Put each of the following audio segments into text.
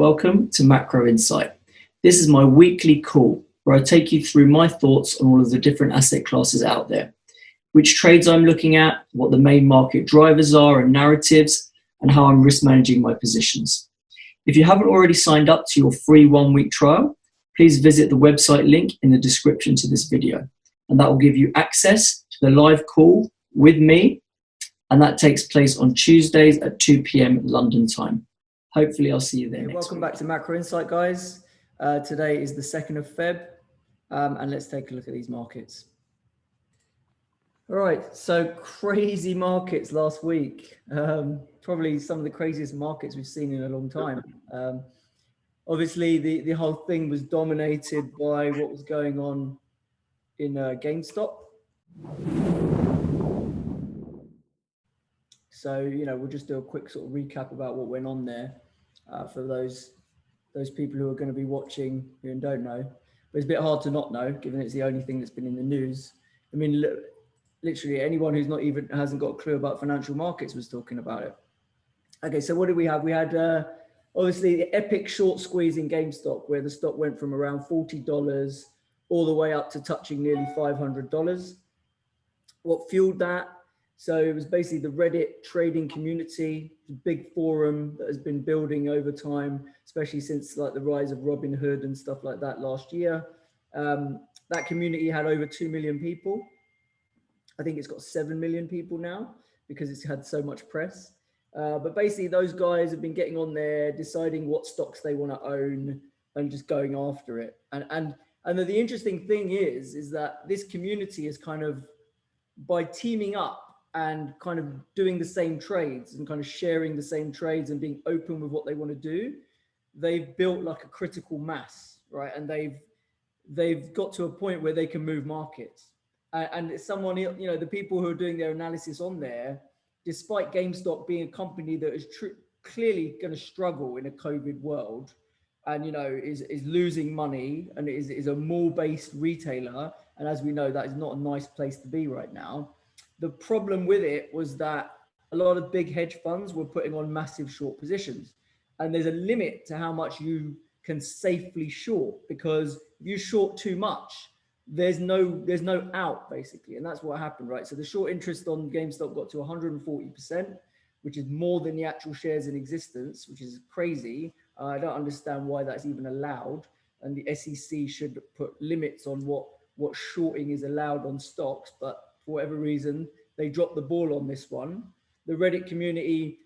Welcome to Macro Insight. This is my weekly call where I take you through my thoughts on all of the different asset classes out there, which trades I'm looking at, what the main market drivers are and narratives, and how I'm risk managing my positions. If you haven't already signed up to your free 1-week trial, please visit the website link in the description to this video, and that will give you access to the live call with me, and that takes place on Tuesdays at 2 p.m. London time. Hopefully I'll see you there. Welcome back to Macro Insight, guys. Today is the 2nd of Feb, and let's take a look at these markets. All right, so crazy markets last week. Probably some of the craziest markets we've seen in a long time. Obviously, the whole thing was dominated by what was going on in GameStop. So, we'll just do a quick sort of recap about what went on there for those people who are going to be watching who don't know. But it's a bit hard to not know, given it's the only thing that's been in the news. I mean, literally anyone who's hasn't got a clue about financial markets was talking about it. Okay, so what did we have? We had obviously the epic short squeeze in GameStop, where the stock went from around $40 all the way up to touching nearly $500. What fueled that? So it was basically the Reddit trading community, the big forum that has been building over time, especially since like the rise of Robinhood and stuff like that last year. That community had over 2 million people. I think it's got 7 million people now because it's had so much press. But basically those guys have been getting on there, deciding what stocks they want to own and just going after it. And the interesting thing is that this community is kind of, by teaming up and kind of doing the same trades and kind of sharing the same trades and being open with what they want to do, they've built like a critical mass, right? And they've got to a point where they can move markets. And someone, the people who are doing their analysis on there, despite GameStop being a company that is clearly going to struggle in a COVID world, and is losing money and is a mall-based retailer, and as we know, that is not a nice place to be right now. The problem with it was that a lot of big hedge funds were putting on massive short positions, and there's a limit to how much you can safely short, because if you short too much, there's no out, basically. And that's what happened, right? So the short interest on GameStop got to 140%, which is more than the actual shares in existence, which is crazy. I don't understand why that's even allowed. And the SEC should put limits on what shorting is allowed on stocks. But for whatever reason, they dropped the ball on this one. The Reddit community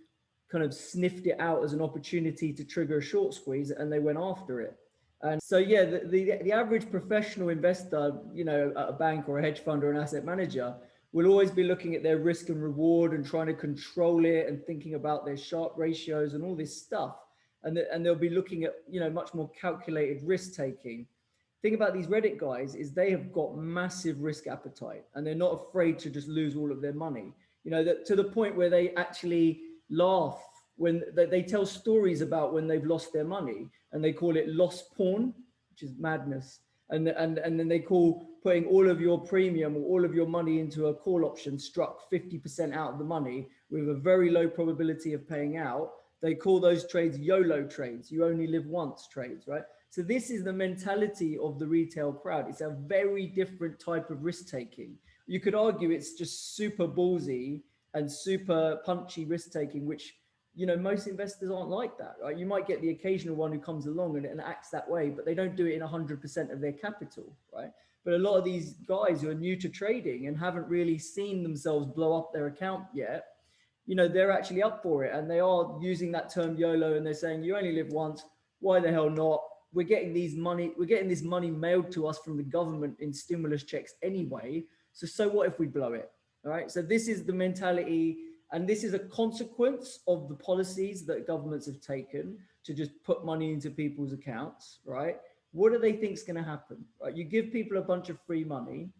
kind of sniffed it out as an opportunity to trigger a short squeeze, and they went after it. And so, yeah, the average professional investor, at a bank or a hedge fund or an asset manager, will always be looking at their risk and reward and trying to control it and thinking about their Sharpe ratios and all this stuff. And they'll be looking at, much more calculated risk taking. Thing about these Reddit guys is they have got massive risk appetite, and they're not afraid to just lose all of their money. To the point where they actually laugh when they tell stories about when they've lost their money, and they call it loss porn, which is madness. And then they call putting all of your premium or all of your money into a call option struck 50% out of the money with a very low probability of paying out. They call those trades YOLO trades, you only live once trades, right? So this is the mentality of the retail crowd. It's a very different type of risk taking. You could argue it's just super ballsy and super punchy risk taking, which most investors aren't like that, right? You might get the occasional one who comes along and acts that way, but they don't do it in 100% of their capital, right? But a lot of these guys who are new to trading and haven't really seen themselves blow up their account yet, they're actually up for it. And they are using that term YOLO, and they're saying, you only live once. Why the hell not? We're getting this money mailed to us from the government in stimulus checks anyway. So what if we blow it? All right. So this is the mentality. And this is a consequence of the policies that governments have taken to just put money into people's accounts, right? What do they think is going to happen? Right? You give people a bunch of free money.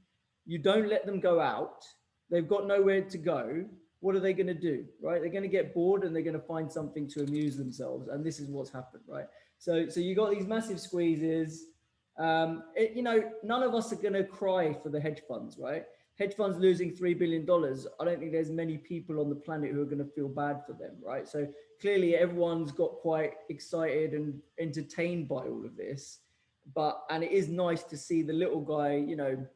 You don't let them go out. They've got nowhere to go. What are they going to do, right? They're going to get bored, and they're going to find something to amuse themselves. And this is what's happened, right? So you got these massive squeezes. None of us are going to cry for the hedge funds, right? hedge funds losing $3 billion, I don't think there's many people on the planet who are going to feel bad for them, right? So clearly everyone's got quite excited and entertained by all of this. And it is nice to see the little guy, you know,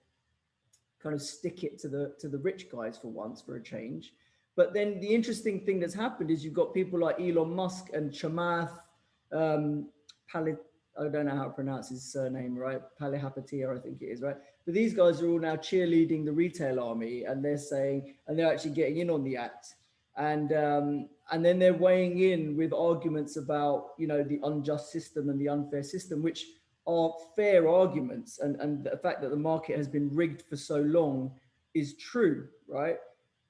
kind of stick it to the rich guys for once, for a change. But then the interesting thing that's happened is you've got people like Elon Musk and Chamath I don't know how to pronounce his surname, right? Palihapitiya, I think it is, right? But these guys are all now cheerleading the retail army, and they're saying, and they're actually getting in on the act. And then they're weighing in with arguments about, you know, the unjust system and the unfair system, which are fair arguments. And the fact that the market has been rigged for so long is true, right?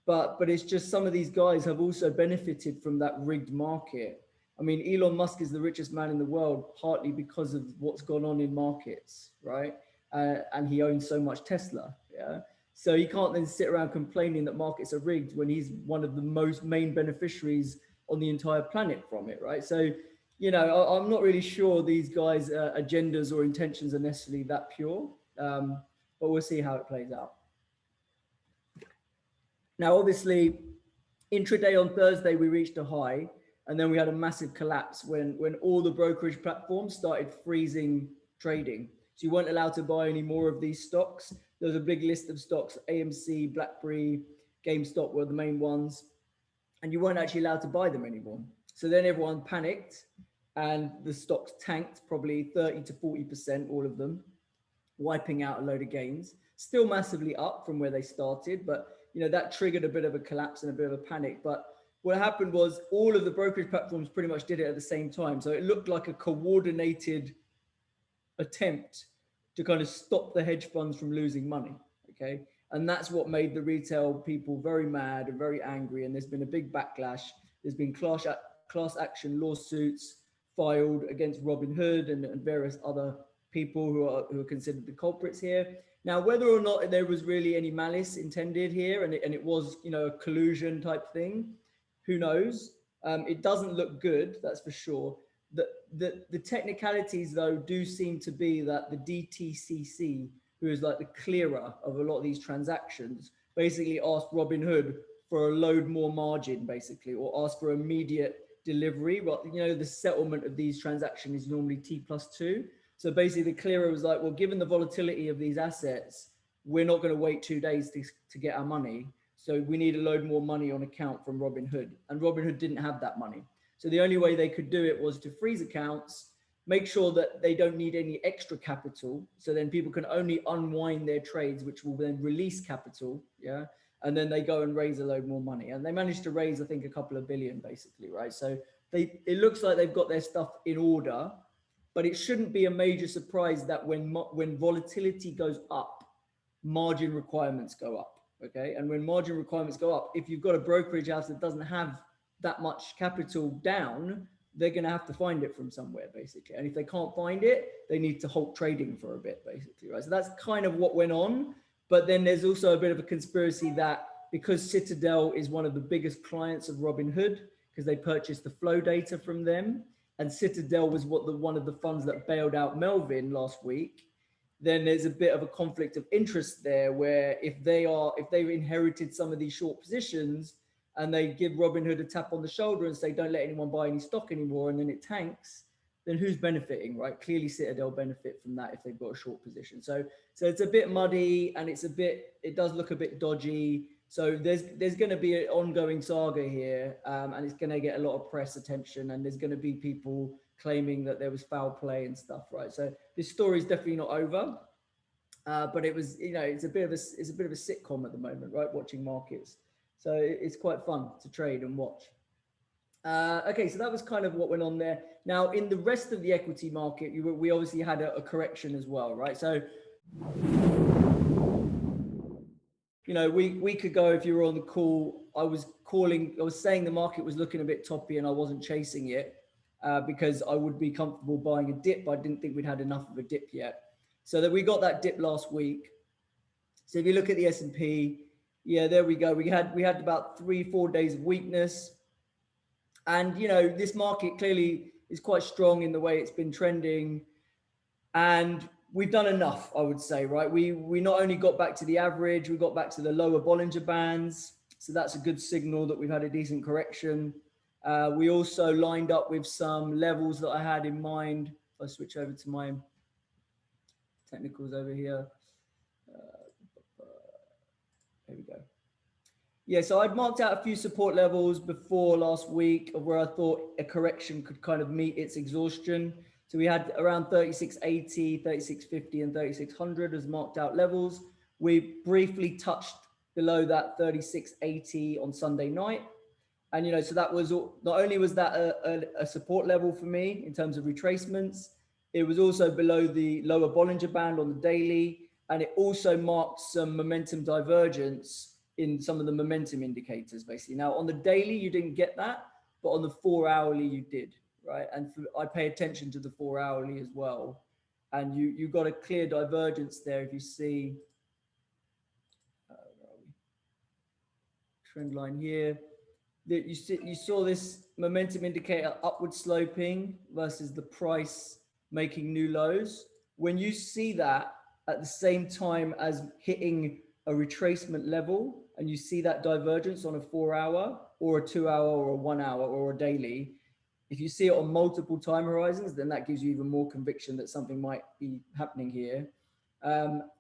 But it's just some of these guys have also benefited from that rigged market. I mean, Elon Musk is the richest man in the world, partly because of what's gone on in markets, right? And he owns so much Tesla, yeah? So he can't then sit around complaining that markets are rigged when he's one of the most main beneficiaries on the entire planet from it, right? So, you know, I'm not really sure these guys' agendas or intentions are necessarily that pure, but we'll see how it plays out. Now, obviously, intraday on Thursday, we reached a high. And then we had a massive collapse when all the brokerage platforms started freezing trading. So you weren't allowed to buy any more of these stocks. There was a big list of stocks. AMC, Blackberry, GameStop were the main ones. And you weren't actually allowed to buy them anymore. So then everyone panicked and the stocks tanked, probably 30 to 40%, all of them, wiping out a load of gains. Still massively up from where they started. But, you know, that triggered a bit of a collapse and a bit of a panic. But what happened was all of the brokerage platforms pretty much did it at the same time. So it looked like a coordinated attempt to kind of stop the hedge funds from losing money, okay? And that's what made the retail people very mad and very angry. And there's been a big backlash. There's been class action lawsuits filed against Robinhood and various other people who are considered the culprits here. Now, whether or not there was really any malice intended here, and it was, you know, a collusion type thing, who knows? It doesn't look good, that's for sure. The technicalities, though, do seem to be that the DTCC, who is like the clearer of a lot of these transactions, basically asked Robinhood for a load more margin, basically, or asked for immediate delivery. Well, you know, the settlement of these transactions is normally T+2. So basically, the clearer was like, well, given the volatility of these assets, we're not going to wait 2 days to get our money. So we need a load more money on account from Robinhood. And Robinhood didn't have that money. So the only way they could do it was to freeze accounts, make sure that they don't need any extra capital. So then people can only unwind their trades, which will then release capital. Yeah. And then they go and raise a load more money. And they managed to raise, I think, a couple of billion, basically, right? So it looks like they've got their stuff in order, but it shouldn't be a major surprise that when volatility goes up, margin requirements go up. Okay, and when margin requirements go up, if you've got a brokerage house that doesn't have that much capital down, they're going to have to find it from somewhere, basically. And if they can't find it, they need to halt trading for a bit, basically, right? So that's kind of what went on. But then there's also a bit of a conspiracy that because Citadel is one of the biggest clients of Robinhood, because they purchased the flow data from them, and Citadel was one of the funds that bailed out Melvin last week, then there's a bit of a conflict of interest there, where if they've inherited some of these short positions and they give Robinhood a tap on the shoulder and say, don't let anyone buy any stock anymore, and then it tanks, then who's benefiting, right? Clearly Citadel benefit from that if they've got a short position. So it's a bit muddy, and it does look a bit dodgy. So there's going to be an ongoing saga here, and it's going to get a lot of press attention, and there's going to be people claiming that there was foul play and stuff, right? So this story is definitely not over, but it was, you know, it's a bit of a sitcom at the moment, right? Watching markets, so it's quite fun to trade and watch. Okay, so that was kind of what went on there. Now, in the rest of the equity market, we obviously had a correction as well, right? So, you know, week ago, if you were on the call, I was saying the market was looking a bit toppy and I wasn't chasing it because I would be comfortable buying a dip. I didn't think we'd had enough of a dip yet. So that we got that dip last week. So if you look at the S&P, yeah, there we go. We had about 3-4 days of weakness. And, you know, this market clearly is quite strong in the way it's been trending. And we've done enough, I would say, right? We not only got back to the average, we got back to the lower Bollinger Bands. So that's a good signal that we've had a decent correction. We also lined up with some levels that I had in mind. If I switch over to my technicals over here. There we go. Yeah, so I'd marked out a few support levels before last week of where I thought a correction could kind of meet its exhaustion. So we had around 3680, 3650, and 3600 as marked out levels. We briefly touched below that 3680 on Sunday night. And, you know, so that was not only was that a support level for me in terms of retracements, it was also below the lower Bollinger Band on the daily. And it also marked some momentum divergence in some of the momentum indicators, basically. Now, on the daily, you didn't get that, but on the 4 hourly, you did, right? And I pay attention to the 4 hourly as well. And you got a clear divergence there. If you see, trend line here, that you saw this momentum indicator upward sloping versus the price making new lows. When you see that at the same time as hitting a retracement level, and you see that divergence on a 4 hour or a 2 hour or a 1 hour or a daily, if you see it on multiple time horizons, then that gives you even more conviction that something might be happening here.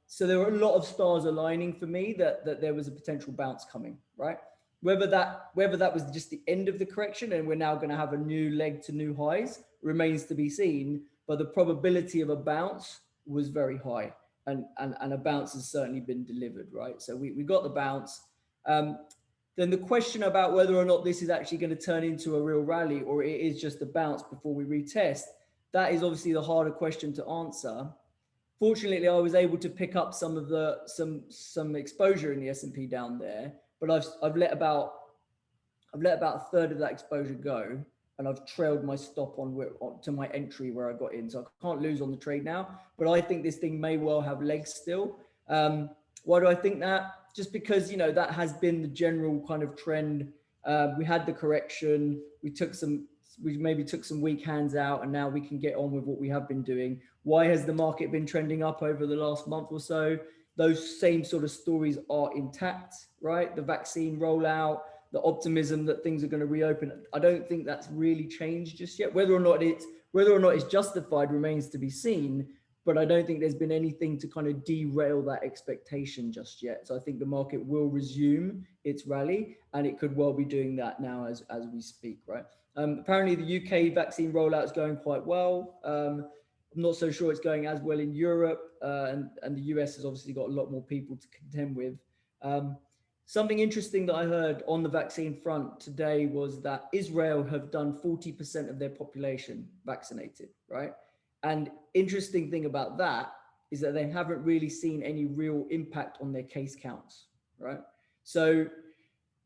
So there were a lot of stars aligning for me that there was a potential bounce coming, right? Whether that was just the end of the correction and we're now going to have a new leg to new highs remains to be seen, but the probability of a bounce was very high, and a bounce has certainly been delivered, right? So we got the bounce. Then the question about whether or not this is actually going to turn into a real rally or it is just a bounce before we retest, that is obviously the harder question to answer. Fortunately, I was able to pick up some of some exposure in the S&P down there, but I've let about a third of that exposure go, and I've trailed my stop on to my entry where I got in, so I can't lose on the trade now. But I think this thing may well have legs still. Why do I think that? Just because, you know, that has been the general kind of trend. We had the correction. We maybe took some weak hands out, and now we can get on with what we have been doing. Why has the market been trending up over the last month or so? Those same sort of stories are intact, right? The vaccine rollout, the optimism that things are going to reopen. I don't think that's really changed just yet. Whether or not it's justified remains to be seen. But I don't think there's been anything to kind of derail that expectation just yet. So I think the market will resume its rally, and it could well be doing that now as we speak, right? Apparently the UK vaccine rollout is going quite well. I'm not so sure it's going as well in Europe, and the US has obviously got a lot more people to contend with. Something interesting that I heard on the vaccine front today was that Israel have done 40% of their population vaccinated, right? And interesting thing about that is that they haven't really seen any real impact on their case counts, right? So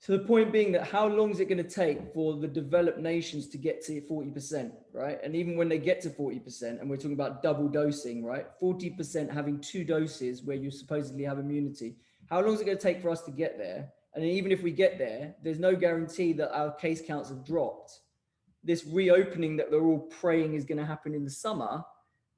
the point being that how long is it going to take for the developed nations to get to 40%, right? And even when they get to 40%, and we're talking about double dosing, right? 40% having 2 doses where you supposedly have immunity. How long is it going to take for us to get there? And even if we get there, there's no guarantee that our case counts have dropped. This reopening that we're all praying is going to happen in the summer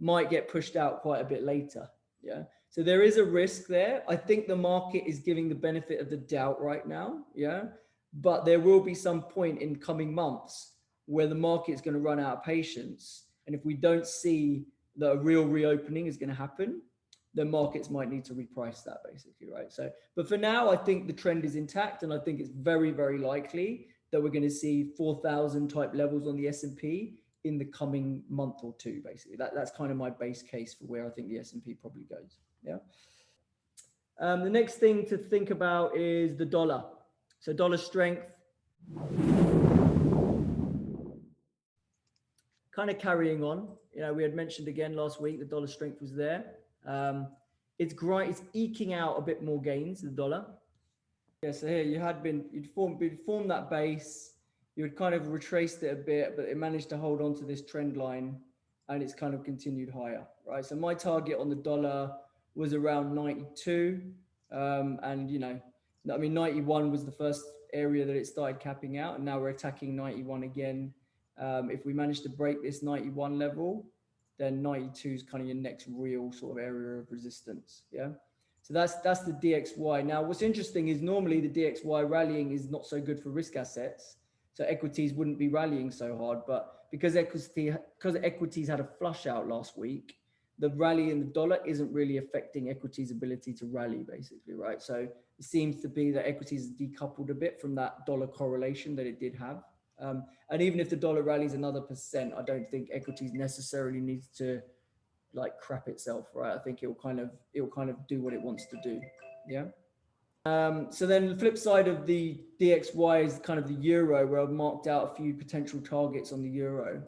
might get pushed out quite a bit later. Yeah. So there is a risk there. I think the market is giving the benefit of the doubt right now. Yeah. But there will be some point in coming months where the market is going to run out of patience. And if we don't see that a real reopening is going to happen, then markets might need to reprice that basically, right? So, but for now, I think the trend is intact, and I think it's very, very likely that we're going to see 4,000 type levels on the S&P in the coming month or two, basically. That's kind of my base case for where I think the S&P probably goes. Yeah. The next thing to think about is the dollar. So dollar strength, kind of carrying on. You know, we had mentioned again last week the dollar strength was there. It's eking out a bit more gains, the dollar. Yeah, so here you'd formed that base, you had kind of retraced it a bit, but it managed to hold on to this trend line, and it's kind of continued higher, right? So my target on the dollar was around 92, and you know, I mean 91 was the first area that it started capping out, and now we're attacking 91 again. If we manage to break this 91 level, then 92 is kind of your next real sort of area of resistance. Yeah. So that's the DXY. Now, what's interesting is normally the DXY rallying is not so good for risk assets. So equities wouldn't be rallying so hard, but because equities had a flush out last week, the rally in the dollar isn't really affecting equities' ability to rally, basically, right? So it seems to be that equities decoupled a bit from that dollar correlation that it did have. And even if the dollar rallies another %, I don't think equities necessarily needs to like crap itself, right? I think it'll kind of do what it wants to do. Yeah. So then the flip side of the DXY is kind of the euro, where I've marked out a few potential targets on the euro.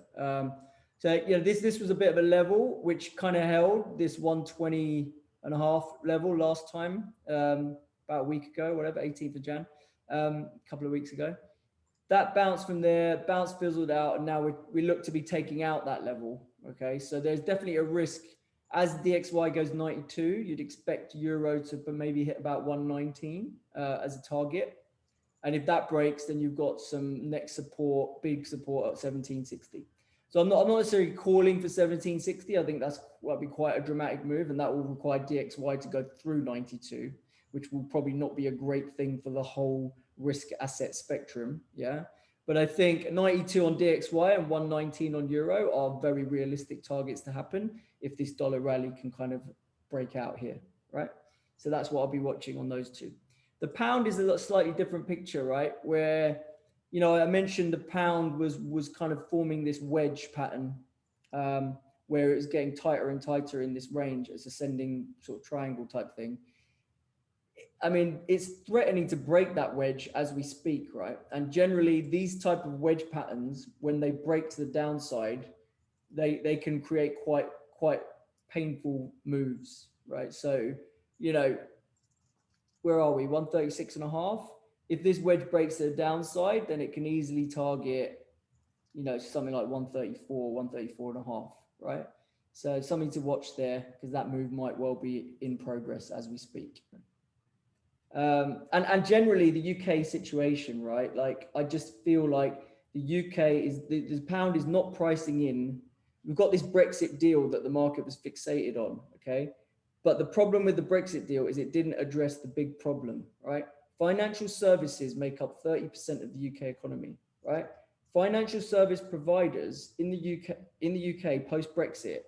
So this was a bit of a level which kind of held this 120.5 level last time, about a week ago, whatever, 18th of Jan, a couple of weeks ago. That bounced from there, fizzled out, and now we look to be taking out that level. Okay, so there's definitely a risk as DXY goes 92. You'd expect euro to maybe hit about 119 as a target, and if that breaks, then you've got some next support, big support at 1760. So I'm not necessarily calling for 1760. I think that'll be quite a dramatic move, and that will require DXY to go through 92, which will probably not be a great thing for the whole risk asset spectrum. Yeah. But I think 92 on DXY and 119 on euro are very realistic targets to happen if this dollar rally can kind of break out here, right? So that's what I'll be watching on those two. The pound is a slightly different picture, right? Where, I mentioned the pound was kind of forming this wedge pattern, where it was getting tighter and tighter in this range. It's ascending sort of triangle type thing. I mean, it's threatening to break that wedge as we speak, right? And generally, these type of wedge patterns, when they break to the downside, they can create quite painful moves, right? So, where are we? 136.5. If this wedge breaks to the downside, then it can easily target, something like 134, 134.5, right? So something to watch there, because that move might well be in progress as we speak. And generally the UK situation, right? Like, I just feel like the UK is, the pound is not pricing in. We've got this Brexit deal that the market was fixated on, okay? But the problem with the Brexit deal is it didn't address the big problem, right? Financial services make up 30% of the UK economy, right? Financial service providers in the UK post-Brexit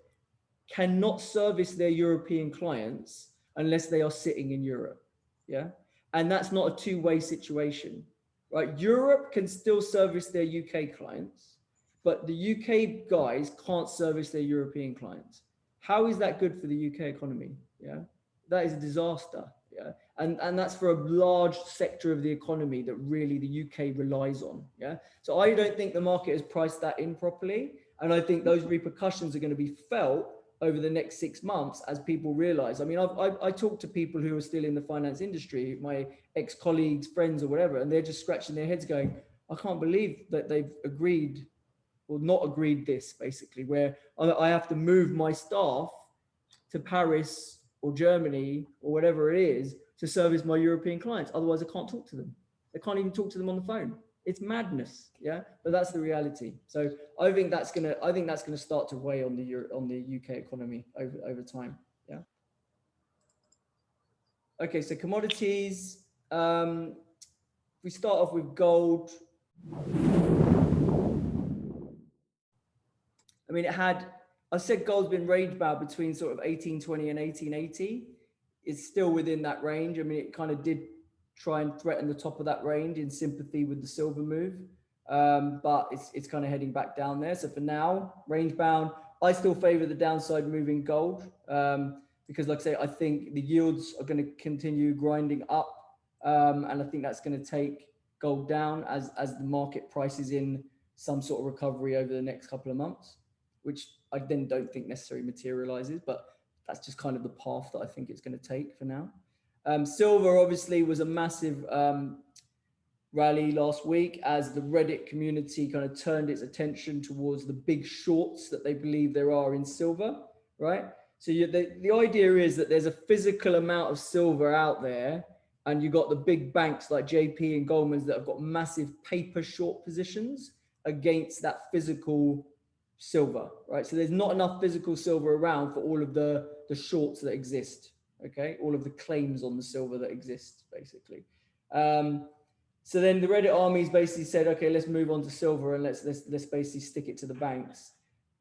cannot service their European clients unless they are sitting in Europe. Yeah. And that's not a two-way situation, right? Europe can still service their UK clients, but the UK guys can't service their European clients. How is that good for the UK economy? Yeah. That is a disaster. Yeah. And that's for a large sector of the economy that really the UK relies on. Yeah. So I don't think the market has priced that in properly. And I think those repercussions are going to be felt over the next 6 months as people realize. I mean, I talk to people who are still in the finance industry, my ex-colleagues, friends or whatever, and they're just scratching their heads going, I can't believe that they've agreed or not agreed this, basically, where I have to move my staff to Paris or Germany or whatever it is to service my European clients. Otherwise, I can't talk to them. I can't even talk to them on the phone. It's madness, yeah. But that's the reality. So I think that's gonna start to weigh on the UK economy over time. Yeah. Okay, so commodities. We start off with gold. I mean, I said gold's been range bound between sort of 1820 and 1880. It's still within that range. I mean, it kind of did try and threaten the top of that range in sympathy with the silver move. But it's kind of heading back down there. So for now, range bound. I still favor the downside move in gold because, like I say, I think the yields are going to continue grinding up, and I think that's going to take gold down as the market prices in some sort of recovery over the next couple of months, which I then don't think necessarily materializes, but that's just kind of the path that I think it's going to take for now. Silver obviously was a massive rally last week as the Reddit community kind of turned its attention towards the big shorts that they believe there are in silver, right? So the idea is that there's a physical amount of silver out there, and you got the big banks like JP and Goldman's that have got massive paper short positions against that physical silver, right? So there's not enough physical silver around for all of the shorts that exist, okay? All of the claims on the silver that exist, basically. So then the Reddit armies basically said, okay, let's move on to silver and let's basically stick it to the banks.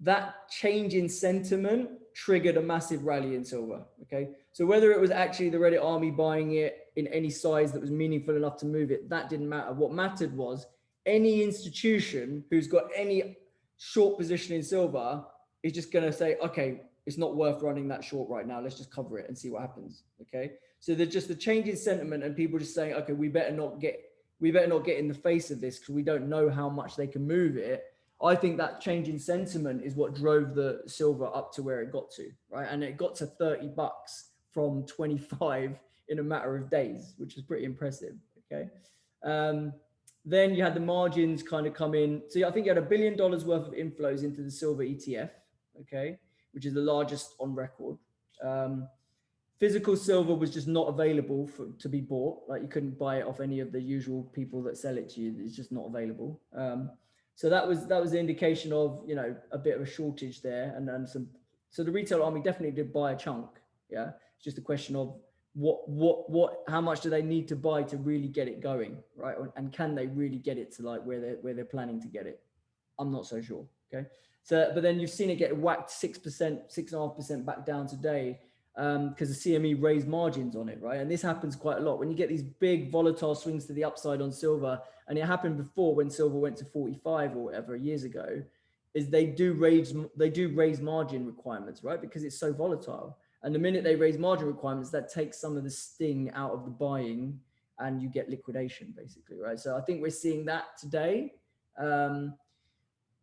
That change in sentiment triggered a massive rally in silver, okay? So whether it was actually the Reddit army buying it in any size that was meaningful enough to move it, that didn't matter. What mattered was any institution who's got any short position in silver is just going to say, okay, it's not worth running that short right now. Let's just cover it and see what happens, okay? So there's just the change in sentiment and people just saying, okay, we better not get in the face of this because we don't know how much they can move it. I think that change in sentiment is what drove the silver up to where it got to, right? And it got to $30 from 25 in a matter of days, which is pretty impressive, okay? Then you had the margins kind of come in. So I think you had $1 billion worth of inflows into the silver ETF, okay, which is the largest on record. Physical silver was just not available to be bought. Like you couldn't buy it off any of the usual people that sell it to you. It's just not available. So that was the indication of, you know, a bit of a shortage there, and some. So the retail army definitely did buy a chunk. Yeah, it's just a question of how much do they need to buy to really get it going, right? And can they really get it to like where they're planning to get it? I'm not so sure. Okay, so but then you've seen it get whacked 6%, 6.5% back down today. Because the CME raised margins on it, right? And this happens quite a lot when you get these big volatile swings to the upside on silver, and it happened before when silver went to 45 or whatever years ago, is they do raise margin requirements, right? Because it's so volatile. And the minute they raise margin requirements, that takes some of the sting out of the buying and you get liquidation basically, right? So I think we're seeing that today.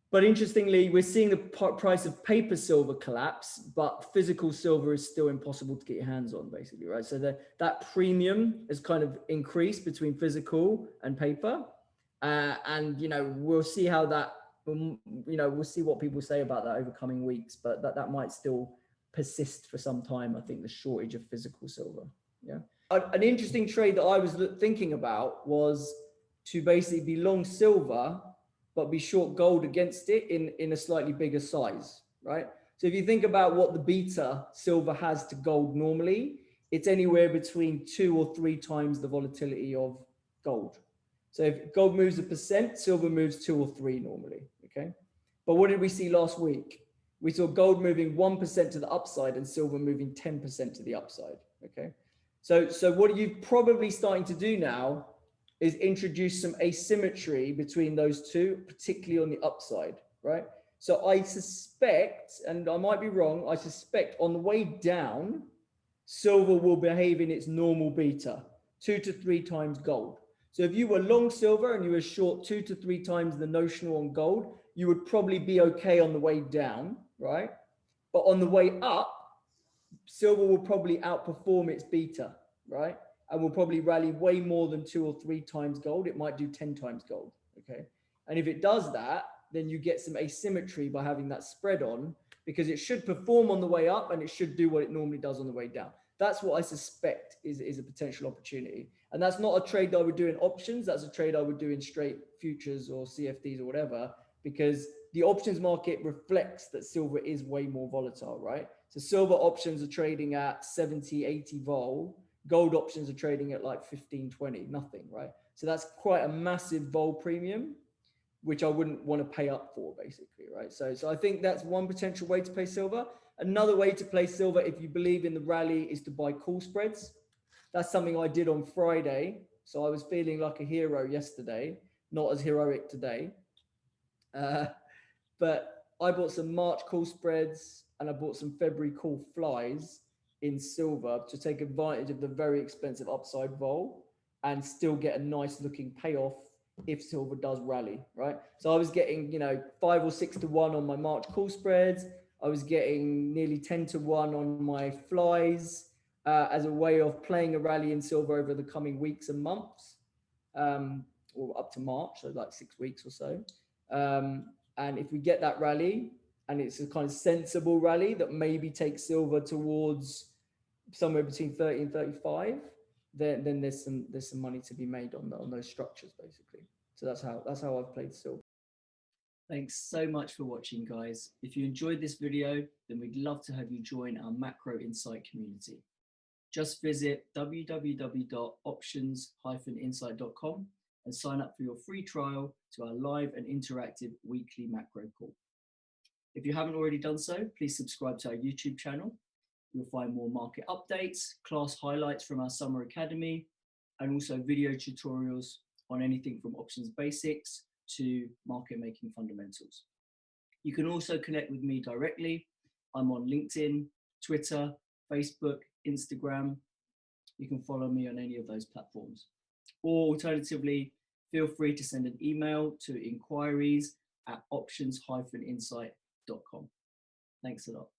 But interestingly, we're seeing the price of paper silver collapse, but physical silver is still impossible to get your hands on, basically, right? So that premium has kind of increased between physical and paper. And, you know, we'll see how that, you know, we'll see what people say about that over coming weeks, but that might still persist for some time, I think, the shortage of physical silver, yeah. An interesting trade that I was thinking about was to basically be long silver, but be short gold against it in a slightly bigger size, right? So if you think about what the beta silver has to gold normally, it's anywhere between 2 or 3 times the volatility of gold. So if gold moves 1%, silver moves 2 or 3 normally, okay? But what did we see last week? We saw gold moving 1% to the upside and silver moving 10% to the upside, okay? So what are you probably starting to do now is introduce some asymmetry between those two, particularly on the upside, right? So I suspect, and I might be wrong, I suspect on the way down, silver will behave in its normal beta, 2 to 3 times gold. So if you were long silver and you were short 2 to 3 times the notional on gold, you would probably be okay on the way down, right? But on the way up, silver will probably outperform its beta, right? And will probably rally way more than 2 or 3 times gold. It might do 10 times gold, okay? And if it does that, then you get some asymmetry by having that spread on, because it should perform on the way up and it should do what it normally does on the way down. That's what I suspect is a potential opportunity. And that's not a trade that I would do in options. That's a trade I would do in straight futures or CFDs or whatever, because the options market reflects that silver is way more volatile, right? So silver options are trading at 70, 80 vol. Gold options are trading at like 15, 20, nothing, right? So that's quite a massive vol premium, which I wouldn't want to pay up for, basically, right? So I think that's one potential way to play silver. Another way to play silver, if you believe in the rally, is to buy call spreads. That's something I did on Friday. So I was feeling like a hero yesterday, not as heroic today. But I bought some March call spreads and I bought some February call flies in silver to take advantage of the very expensive upside vol and still get a nice looking payoff if silver does rally, right? So I was getting, you know, 5 or 6 to 1 on my March call spreads. I was getting nearly 10 to 1 on my flies as a way of playing a rally in silver over the coming weeks and months, or up to March, so like 6 weeks or so. And if we get that rally, and it's a kind of sensible rally that maybe takes silver towards somewhere between 30 and 35, then there's some money to be made on those structures, basically. So that's how I've played silver. Thanks so much for watching, guys. If you enjoyed this video, then we'd love to have you join our Macro Insight community. Just visit www.options-insight.com and sign up for your free trial to our live and interactive weekly macro call. If you haven't already done so, please subscribe to our YouTube channel. You'll find more market updates, class highlights from our summer academy, and also video tutorials on anything from options basics to market making fundamentals. You can also connect with me directly. I'm on LinkedIn, Twitter, Facebook, Instagram. You can follow me on any of those platforms. Or alternatively, feel free to send an email to inquiries@options-insight.com. Thanks a lot.